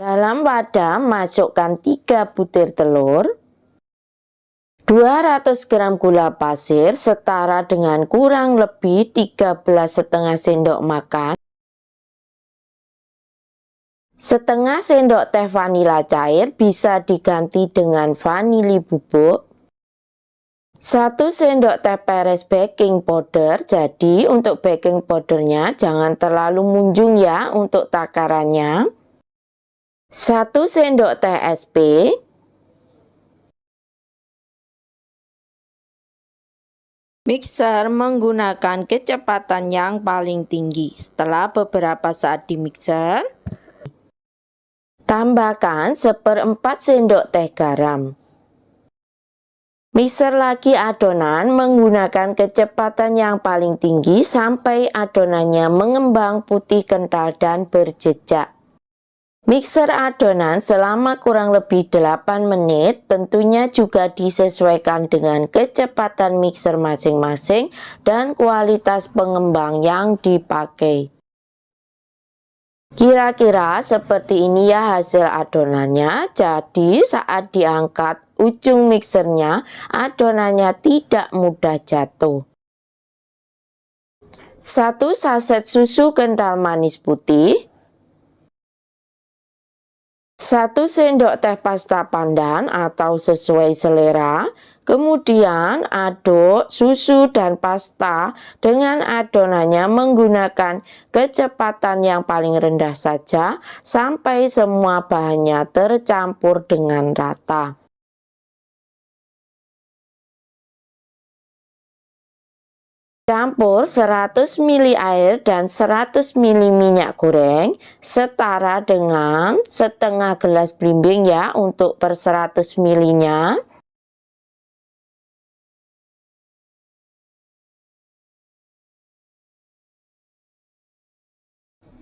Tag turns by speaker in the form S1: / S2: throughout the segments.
S1: Dalam wadah masukkan 3 butir telur, 200 gram gula pasir setara dengan kurang lebih 13,5 sendok makan, setengah sendok teh vanila cair bisa diganti dengan vanili bubuk, 1 sendok teh peres baking powder. Jadi untuk baking powdernya jangan terlalu munjung ya untuk takarannya. 1 sendok teh SP, mixer menggunakan kecepatan yang paling tinggi. Setelah beberapa saat di mixer, tambahkan 1/4 sendok teh garam. Mixer lagi adonan menggunakan kecepatan yang paling tinggi sampai adonannya mengembang putih kental dan berjejak. Mixer adonan selama kurang lebih 8 menit, tentunya juga disesuaikan dengan kecepatan mixer masing-masing dan kualitas pengembang yang dipakai. Kira-kira seperti ini ya hasil adonannya. Jadi saat diangkat ujung mixernya, adonannya tidak mudah jatuh. 1 saset susu kental manis putih, 1 sendok teh pasta pandan atau sesuai selera. Kemudian aduk susu dan pasta dengan adonannya menggunakan kecepatan yang paling rendah saja sampai semua bahannya tercampur dengan rata. Campur 100 ml air dan 100 ml minyak goreng setara dengan setengah gelas blimbing ya untuk per 100 ml nya.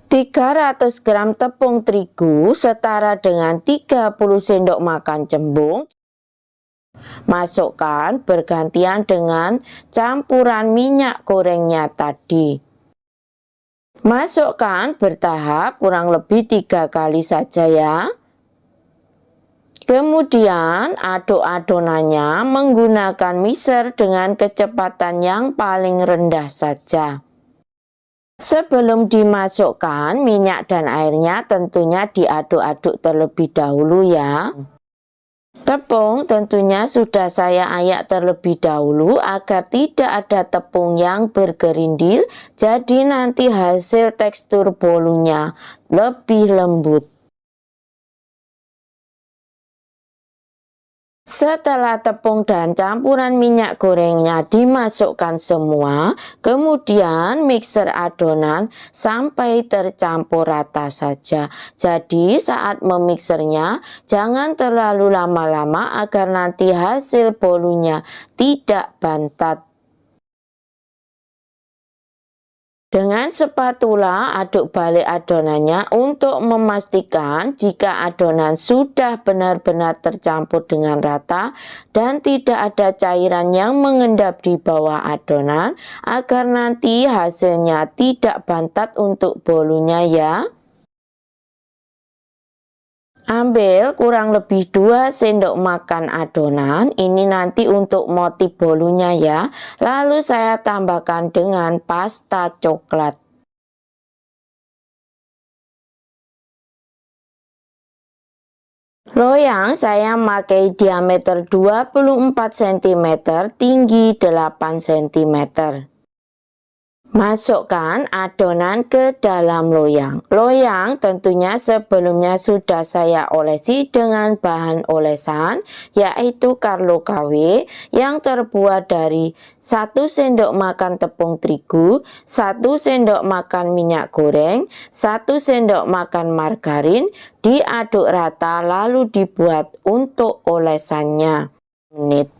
S1: (300 gram tepung terigu setara dengan 30 sendok makan cembung). Masukkan bergantian dengan campuran minyak gorengnya tadi. Masukkan bertahap kurang lebih 3 kali saja ya. Kemudian aduk adonannya menggunakan mixer dengan kecepatan yang paling rendah saja. Sebelum dimasukkan minyak dan airnya tentunya diaduk-aduk terlebih dahulu ya. Tepung tentunya sudah saya ayak terlebih dahulu agar tidak ada tepung yang bergerindil, jadi nanti hasil tekstur bolunya lebih lembut. Setelah tepung dan campuran minyak gorengnya dimasukkan semua, kemudian mixer adonan sampai tercampur rata saja. Jadi saat memixernya jangan terlalu lama-lama agar nanti hasil bolunya tidak bantat. Dengan spatula aduk balik adonannya untuk memastikan jika adonan sudah benar-benar tercampur dengan rata dan tidak ada cairan yang mengendap di bawah adonan agar nanti hasilnya tidak bantat untuk bolunya ya. Ambil kurang lebih 2 sendok makan adonan, ini nanti untuk motif bolunya ya. Lalu saya tambahkan dengan pasta coklat. Loyang saya pakai diameter 24 cm, tinggi 8 cm. Masukkan adonan ke dalam loyang. Loyang tentunya sebelumnya sudah saya olesi dengan bahan olesan yaitu Carlo KW yang terbuat dari 1 sendok makan tepung terigu, 1 sendok makan minyak goreng, 1 sendok makan margarin, diaduk rata lalu dibuat untuk olesannya. Menit.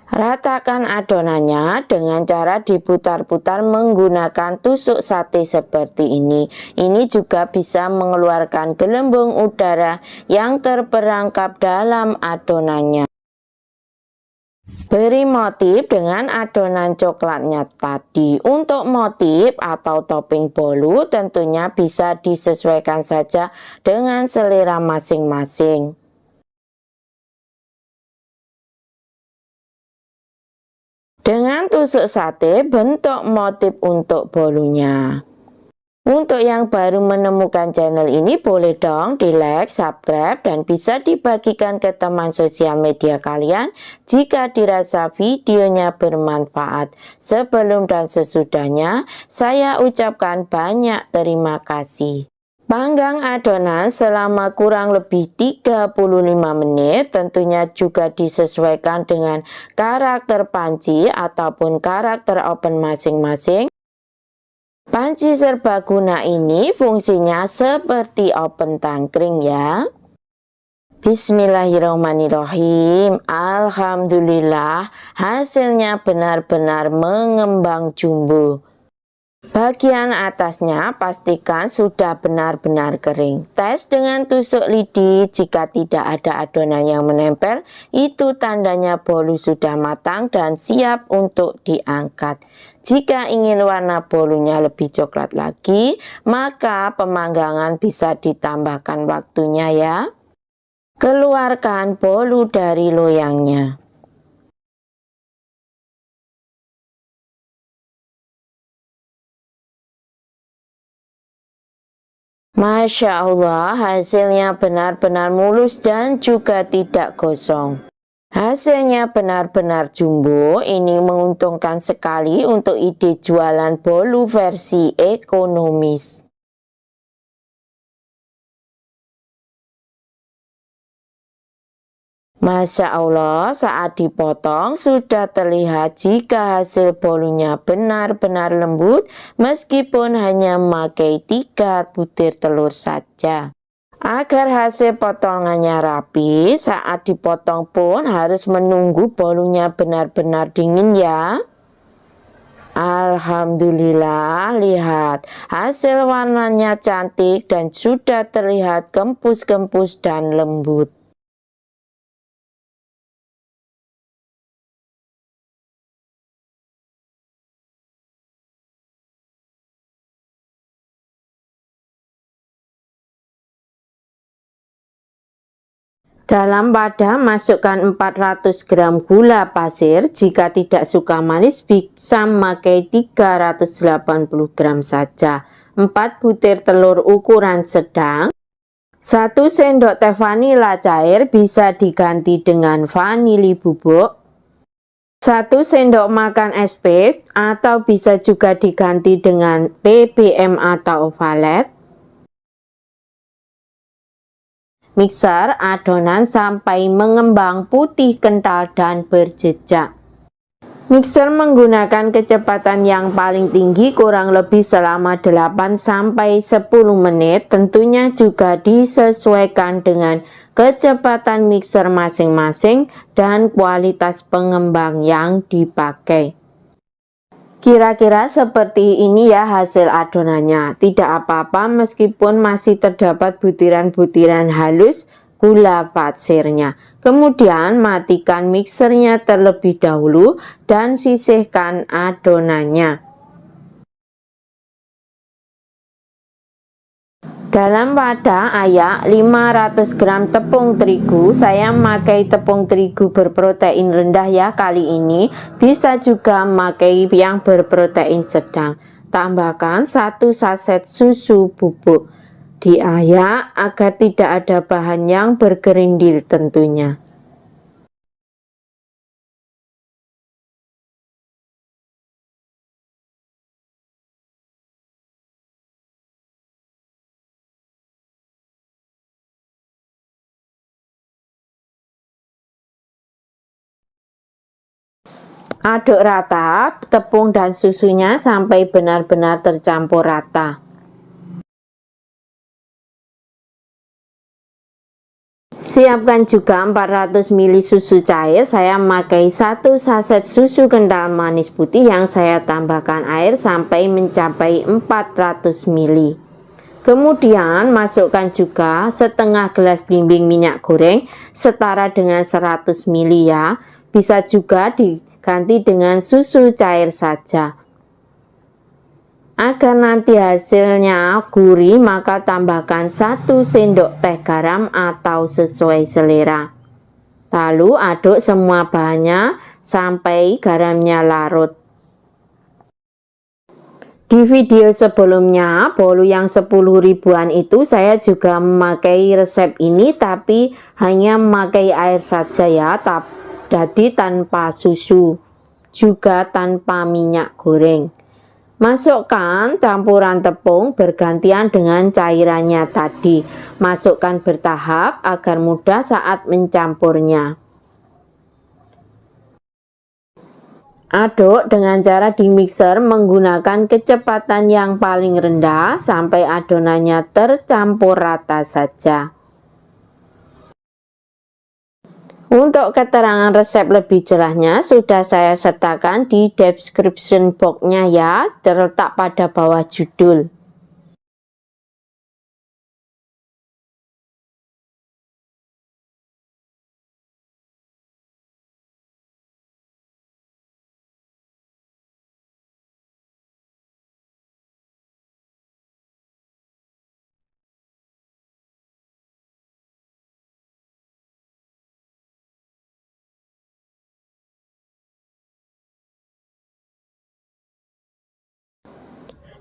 S1: Ratakan adonannya dengan cara diputar-putar menggunakan tusuk sate seperti ini. Ini juga bisa mengeluarkan gelembung udara yang terperangkap dalam adonannya. Beri motif dengan adonan coklatnya tadi. Untuk motif atau topping bolu tentunya bisa disesuaikan saja dengan selera masing-masing. Dengan tusuk sate, bentuk motif untuk bolunya. Untuk yang baru menemukan channel ini, boleh dong di like, subscribe, dan bisa dibagikan ke teman sosial media kalian jika dirasa videonya bermanfaat. Sebelum dan sesudahnya, saya ucapkan banyak terima kasih. Panggang adonan selama kurang lebih 35 menit, tentunya juga disesuaikan dengan karakter panci ataupun karakter oven masing-masing. Panci serbaguna ini fungsinya seperti oven tangkring ya. Bismillahirrahmanirrahim. Alhamdulillah, hasilnya benar-benar mengembang jumbo. Bagian atasnya pastikan sudah benar-benar kering. Tes dengan tusuk lidi, jika tidak ada adonan yang menempel, itu tandanya bolu sudah matang dan siap untuk diangkat. Jika ingin warna bolunya lebih coklat lagi, maka pemanggangan bisa ditambahkan waktunya ya. Keluarkan bolu dari loyangnya. Masya Allah, hasilnya benar-benar mulus dan juga tidak gosong. Hasilnya benar-benar jumbo. Ini menguntungkan sekali untuk ide jualan bolu versi ekonomis. Masya Allah, saat dipotong sudah terlihat jika hasil bolunya benar-benar lembut meskipun hanya memakai 3 butir telur saja. Agar hasil potongannya rapi, saat dipotong pun harus menunggu bolunya benar-benar dingin ya. Alhamdulillah, lihat hasil warnanya cantik dan sudah terlihat gempus-gempus dan lembut. Dalam wadah masukkan 400 gram gula pasir. Jika tidak suka manis bisa memakai 380 gram saja. 4 butir telur ukuran sedang. 1 sendok teh vanila cair bisa diganti dengan vanili bubuk. 1 sendok makan SP atau bisa juga diganti dengan TBM atau valet. Mixer adonan sampai mengembang putih kental dan berjejak. Mixer menggunakan kecepatan yang paling tinggi kurang lebih selama 8-10 menit. Tentunya juga disesuaikan dengan kecepatan mixer masing-masing dan kualitas pengembang yang dipakai. Kira-kira seperti ini ya hasil adonannya. Tidak apa-apa meskipun masih terdapat butiran-butiran halus gula pasirnya. Kemudian matikan mixernya terlebih dahulu dan sisihkan adonannya. Dalam wadah ayak 500 gram tepung terigu, saya memakai tepung terigu berprotein rendah ya kali ini. Bisa juga memakai yang berprotein sedang. Tambahkan 1 saset susu bubuk. Diayak agar tidak ada bahan yang bergerindil tentunya. Aduk rata tepung dan susunya sampai benar-benar tercampur rata. Siapkan juga 400 ml susu cair. Saya memakai 1 saset susu kental manis putih yang saya tambahkan air sampai mencapai 400 ml. Kemudian masukkan juga setengah gelas blimbing minyak goreng setara dengan 100 ml ya. Bisa juga diganti dengan susu cair saja. Agar nanti hasilnya gurih, maka tambahkan 1 sendok teh garam atau sesuai selera. Lalu aduk semua bahannya sampai garamnya larut. Di video sebelumnya, bolu yang 10 ribuan itu saya juga memakai resep ini, tapi hanya memakai air saja ya, jadi tanpa susu, juga tanpa minyak goreng. Masukkan campuran tepung bergantian dengan cairannya tadi. Masukkan bertahap agar mudah saat mencampurnya. Aduk dengan cara di mixer menggunakan kecepatan yang paling rendah sampai adonannya tercampur rata saja. Untuk keterangan resep lebih jelasnya sudah saya sertakan di description box-nya ya, terletak pada bawah judul.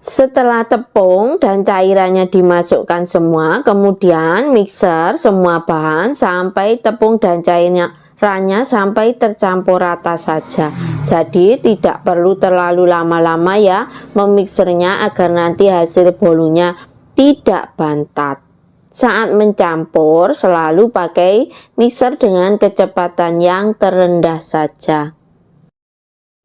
S1: Setelah tepung dan cairannya dimasukkan semua, kemudian mixer semua bahan sampai tepung dan cairannya sampai tercampur rata saja. Jadi tidak perlu terlalu lama-lama ya memixernya agar nanti hasil bolunya tidak bantat. Saat mencampur selalu pakai mixer dengan kecepatan yang terendah saja.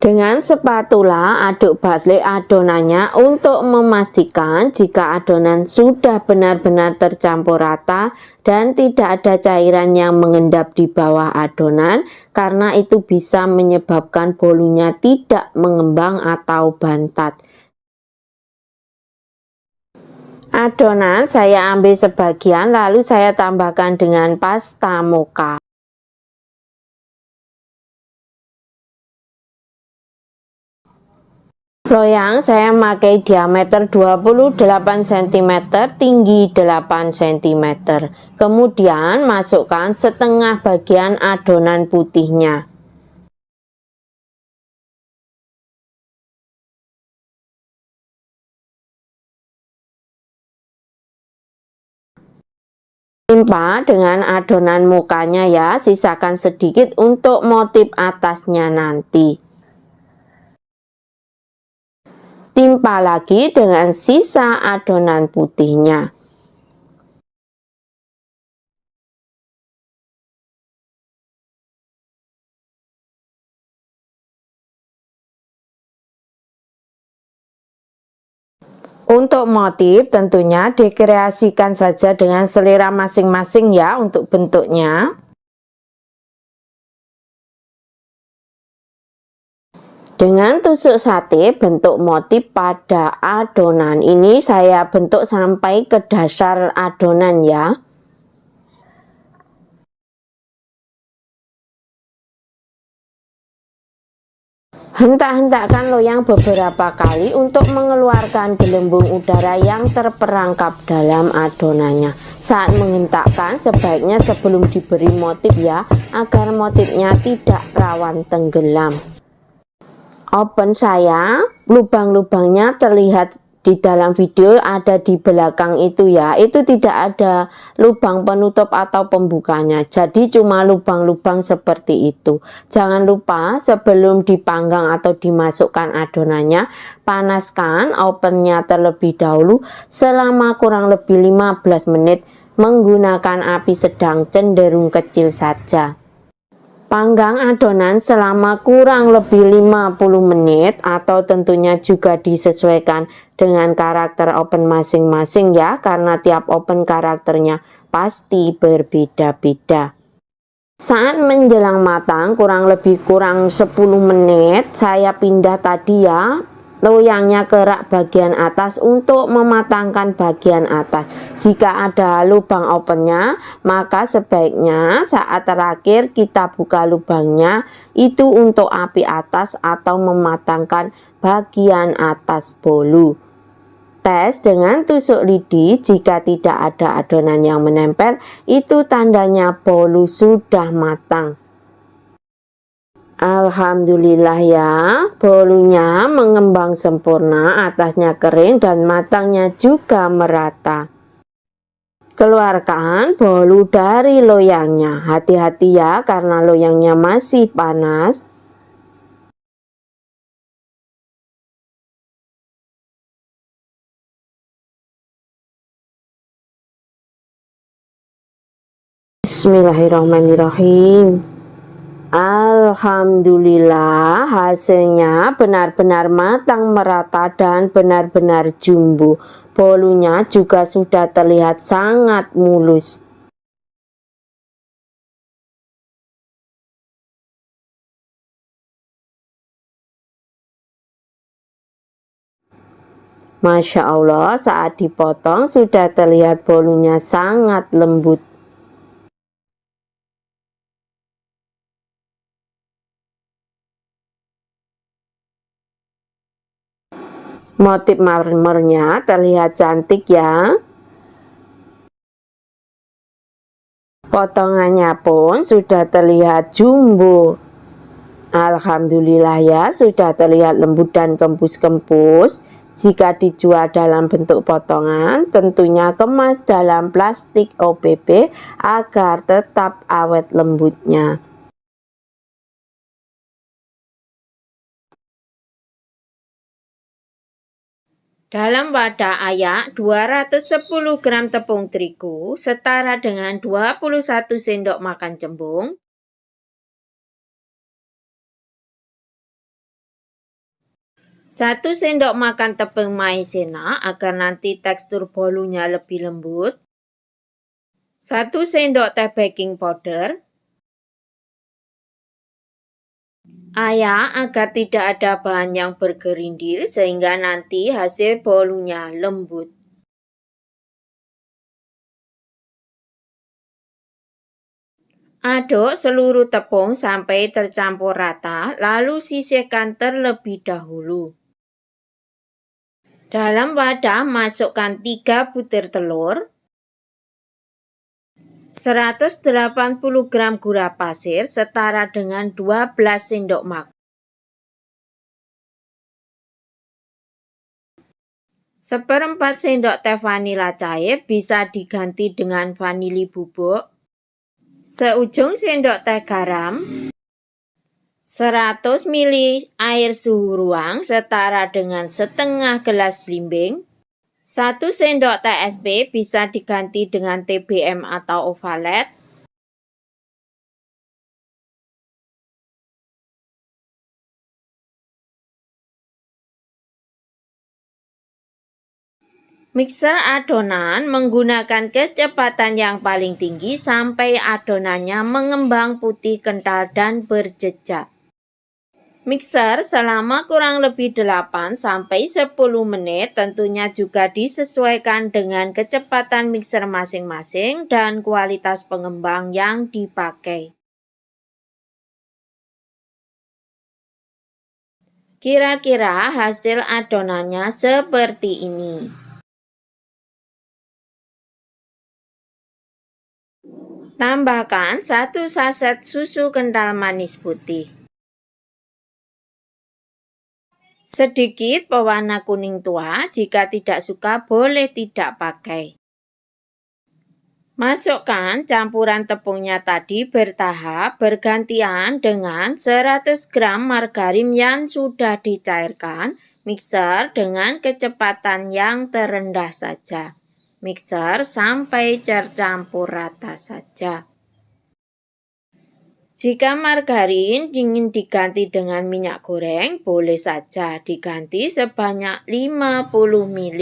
S1: Dengan spatula aduk balik adonannya untuk memastikan jika adonan sudah benar-benar tercampur rata dan tidak ada cairan yang mengendap di bawah adonan, karena itu bisa menyebabkan bolunya tidak mengembang atau bantat. Adonan saya ambil sebagian lalu saya tambahkan dengan pasta mocha. Loyang saya memakai diameter 28 cm, tinggi 8 cm. Kemudian masukkan setengah bagian adonan putihnya. Timpa dengan adonan mukanya ya, sisakan sedikit untuk motif atasnya nanti. Timpa lagi dengan sisa adonan putihnya. Untuk motif tentunya dikreasikan saja dengan selera masing-masing ya untuk bentuknya. Dengan tusuk sate bentuk motif pada adonan ini saya bentuk sampai ke dasar adonan ya. Hentak-hentakkan loyang beberapa kali untuk mengeluarkan gelembung udara yang terperangkap dalam adonannya. Saat menghentakkan sebaiknya sebelum diberi motif ya, agar motifnya tidak rawan tenggelam. Oven saya, lubang-lubangnya terlihat di dalam video ada di belakang itu ya, itu tidak ada lubang penutup atau pembukanya, jadi cuma lubang-lubang seperti itu. Jangan lupa sebelum dipanggang atau dimasukkan adonannya, panaskan ovennya terlebih dahulu selama kurang lebih 15 menit menggunakan api sedang cenderung kecil saja. Panggang adonan selama kurang lebih 50 menit atau tentunya juga disesuaikan dengan karakter oven masing-masing ya, karena tiap oven karakternya pasti berbeda-beda. Saat menjelang matang kurang 10 menit saya pindah tadi ya Loyangnya ke rak bagian atas untuk mematangkan bagian atas. Jika ada lubang opennya, maka sebaiknya saat terakhir kita buka lubangnya itu untuk api atas atau mematangkan bagian atas bolu. Tes dengan tusuk lidi, jika tidak ada adonan yang menempel, itu tandanya bolu sudah matang. Alhamdulillah ya, bolunya mengembang sempurna, atasnya kering dan matangnya juga merata. Keluarkan bolu dari loyangnya. Hati-hati ya karena loyangnya masih panas. Bismillahirrahmanirrahim. Alhamdulillah hasilnya benar-benar matang merata dan benar-benar jumbo. Bolunya juga sudah terlihat sangat mulus. Masya Allah, saat dipotong sudah terlihat bolunya sangat lembut. Motif marmernya terlihat cantik ya. Potongannya pun sudah terlihat jumbo. Alhamdulillah ya, sudah terlihat lembut dan kempus-kempus. Jika dijual dalam bentuk potongan, tentunya kemas dalam plastik OPP agar tetap awet lembutnya. Dalam wadah ayak 210 gram tepung terigu setara dengan 21 sendok makan cembung, 1 sendok makan tepung maizena agar nanti tekstur bolunya lebih lembut, 1 sendok teh baking powder, ayak agar tidak ada bahan yang bergerindil sehingga nanti hasil bolunya lembut. Aduk seluruh tepung sampai tercampur rata, lalu sisihkan terlebih dahulu. Dalam wadah masukkan 3 butir telur, 180 gram gula pasir setara dengan 12 sendok makan, 1/4 sendok teh vanila cair bisa diganti dengan vanili bubuk, seujung sendok teh garam, 100 ml air suhu ruang setara dengan setengah gelas blimbing, 1 sendok TSP bisa diganti dengan TBM atau ovalet, mixer adonan menggunakan kecepatan yang paling tinggi sampai adonannya mengembang putih kental dan berjejak. Mixer selama kurang lebih 8-10 menit, tentunya juga disesuaikan dengan kecepatan mixer masing-masing dan kualitas pengembang yang dipakai. Kira-kira hasil adonannya seperti ini. Tambahkan 1 saset susu kental manis putih. Sedikit pewarna kuning tua, jika tidak suka boleh tidak pakai. Masukkan campuran tepungnya tadi bertahap bergantian dengan 100 gram margarin yang sudah dicairkan. Mixer dengan kecepatan yang terendah saja. Mixer sampai tercampur rata saja. Jika margarin ingin diganti dengan minyak goreng, boleh saja diganti sebanyak 50 ml.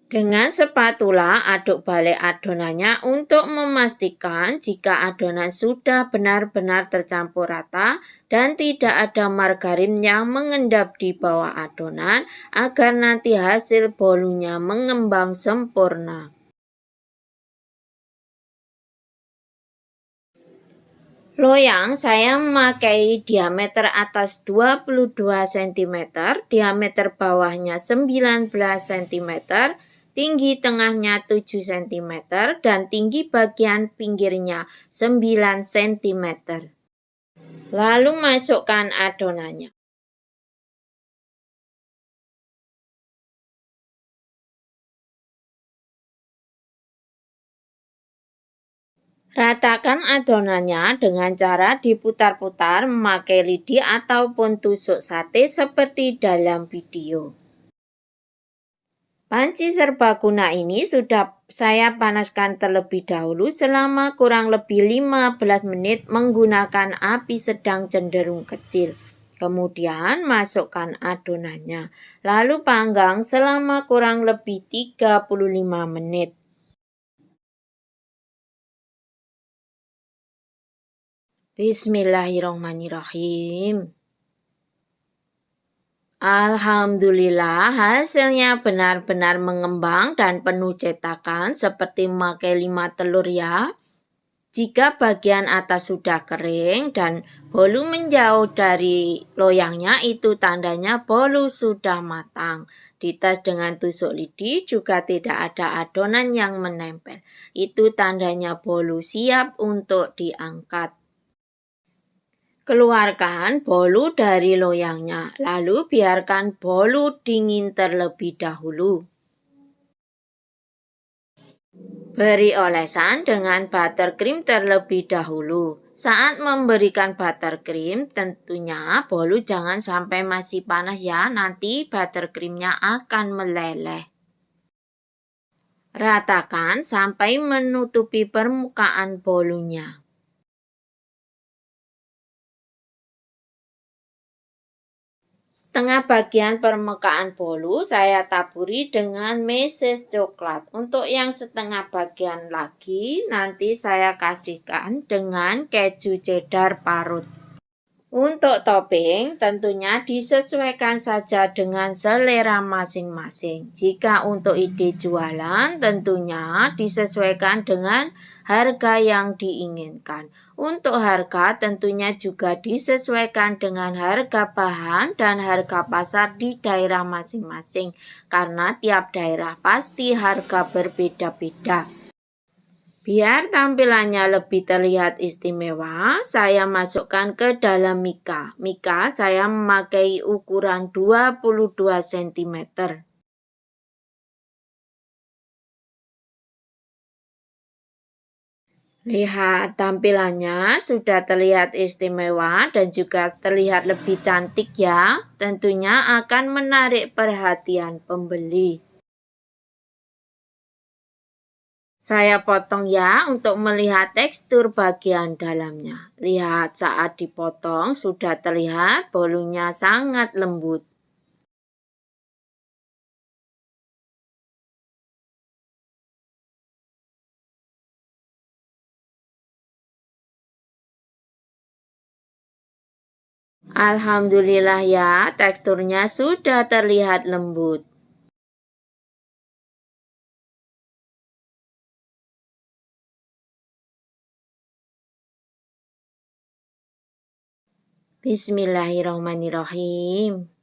S1: Dengan spatula, aduk balik adonannya untuk memastikan jika adonan sudah benar-benar tercampur rata dan tidak ada margarin yang mengendap di bawah adonan agar nanti hasil bolunya mengembang sempurna. Loyang saya memakai diameter atas 22 cm, diameter bawahnya 19 cm, tinggi tengahnya 7 cm, dan tinggi bagian pinggirnya 9 cm. Lalu masukkan adonannya. Ratakan adonannya dengan cara diputar-putar memakai lidi ataupun tusuk sate seperti dalam video. Panci serbaguna ini sudah saya panaskan terlebih dahulu selama kurang lebih 15 menit menggunakan api sedang cenderung kecil. Kemudian masukkan adonannya, lalu panggang selama kurang lebih 35 menit. Bismillahirrahmanirrahim. Alhamdulillah, hasilnya benar-benar mengembang dan penuh cetakan seperti memakai 5 telur ya. Jika bagian atas sudah kering dan bolu menjauh dari loyangnya, itu tandanya bolu sudah matang. Dites dengan tusuk lidi juga tidak ada adonan yang menempel. Itu tandanya bolu siap untuk diangkat. Keluarkan bolu dari loyangnya, lalu biarkan bolu dingin terlebih dahulu. Beri olesan dengan buttercream terlebih dahulu. Saat memberikan buttercream, tentunya bolu jangan sampai masih panas ya, nanti buttercreamnya akan meleleh. Ratakan sampai menutupi permukaan bolunya. Setengah bagian permukaan bolu saya taburi dengan meses coklat. Untuk yang setengah bagian lagi nanti saya kasihkan dengan keju cheddar parut. Untuk topping tentunya disesuaikan saja dengan selera masing-masing. Jika untuk ide jualan tentunya disesuaikan dengan harga yang diinginkan. Untuk harga tentunya juga disesuaikan dengan harga bahan dan harga pasar di daerah masing-masing. Karena tiap daerah pasti harga berbeda-beda. Biar tampilannya lebih terlihat istimewa, saya masukkan ke dalam mika. Mika saya memakai ukuran 22 cm. Lihat tampilannya sudah terlihat istimewa dan juga terlihat lebih cantik ya. Tentunya akan menarik perhatian pembeli. Saya potong ya untuk melihat tekstur bagian dalamnya. Lihat saat dipotong sudah terlihat bolunya sangat lembut. Alhamdulillah ya, teksturnya sudah terlihat lembut. Bismillahirrahmanirrahim.